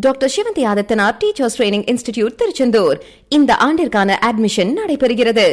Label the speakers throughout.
Speaker 1: Doctor Sivanthi Adithanar teachers training institute Tiruchendur இந்த ஆண்டிற்கான admission நடைபெறுகிறது.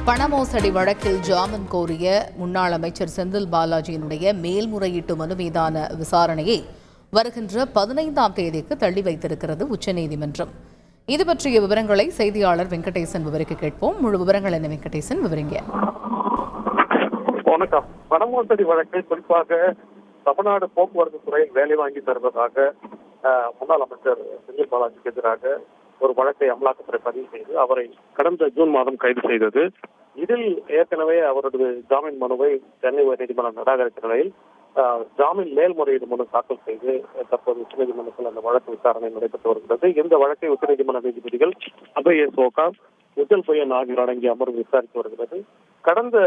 Speaker 2: பண மோசடி வழக்கில் ஜாமீன் கோரிய முன்னாள் அமைச்சர் செந்தில் பாலாஜியினுடைய மேல்முறையீட்டு மனு மீதான விசாரணையை வருகின்ற 15ஆம் தேதிக்கு தள்ளி வைத்திருக்கிறது உச்சநீதிமன்றம். இது பற்றிய விவரங்களை செய்தியாளர் வெங்கடேசன் விவரிக்க கேட்போம். முழு விவரங்கள் என்ன வெங்கடேசன், விவரிங்க.
Speaker 3: வணக்கம். பண மோசடி வழக்கில் குறிப்பாக தமிழ்நாடு போக்குவரத்து துறையில் வேலை வாங்கி தருவதாக முன்னாள் அமைச்சர் செந்தில் பாலாஜிக்கு எதிராக ஒரு வழக்கை அமலாக்கத்துறை பதிவு செய்து அவரை கடந்த ஜூன் மாதம் கைது செய்தது. இதில் ஏற்கனவே அவரது ஜாமீன் மனுவை சென்னை உயர்நீதிமன்றம் நிராகரித்த நிலையில் ஜாமீன் மேல்முறையீடு மனு தாக்கல் செய்து தற்போது உச்சநீதிமன்றத்தில் அந்த வழக்கு விசாரணை நடைபெற்று வருகிறது. இந்த வழக்கை உச்சநீதிமன்ற நீதிபதிகள் அபய் சோகா, உஜ்ஜல் பையன் ஆகியோர் அடங்கிய அமர்வு விசாரித்து வருகிறது. கடந்த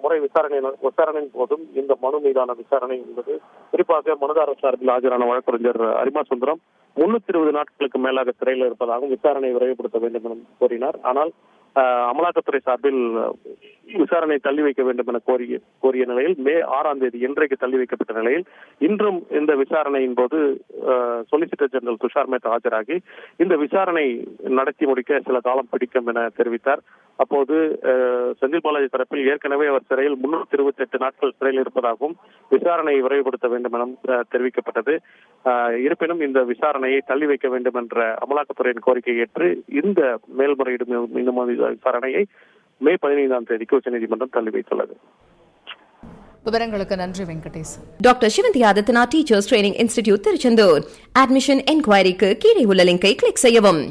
Speaker 3: முறை விசாரணையின் போதும் இந்த மனு மீதான விசாரணை என்பது குறிப்பாக மனுதாரர் சார்பில் ஆஜரான வழக்கறிஞர் அரிமா சுந்தரம் 320 நாட்களுக்கு மேலாக சிறையில் இருப்பதாகவும் விசாரணை விரைவுபடுத்த வேண்டும் என கோரினார். ஆனால் அமலாக்கத்துறை சார்பில் விசாரணை தள்ளி வைக்க வேண்டும் என கோரிய நிலையில் மே 6ஆம் தேதி இன்றைக்கு தள்ளி வைக்கப்பட்ட நிலையில் இன்றும் இந்த விசாரணையின் போது சொலிசிட்டர் ஜெனரல் துஷார் மேத்தா ஆஜராகி இந்த விசாரணை நடத்தி முடிக்க சில காலம் பிடிக்கும் என தெரிவித்தார். அப்போது செந்தில் பாலாஜி தரப்பில் ஏற்கனவே அவர் சிறையில் 328 நாட்கள் சிறையில் இருப்பதாகவும் விசாரணை விரைவுபடுத்த வேண்டும் என தெரிவிக்கப்பட்டது. இருப்பினும் இந்த விசாரணையை தள்ளி வைக்க வேண்டும் என்ற அமலாக்கத்துறையின் கோரிக்கை ஏற்று இந்த மேல்முறையீடு விசாரணையை மே 15ஆம் தேதிக்கு உச்சநீதிமன்றம் தள்ளி வைத்துள்ளது.
Speaker 2: விவரங்களுக்கு நன்றி Venkatesh.
Speaker 1: Doctor Sivanthi Adithanar teachers training institute Tiruchendur admission என்கொயரிக்கு கீழே உள்ள லிங்கை கிளிக் செய்யவும்.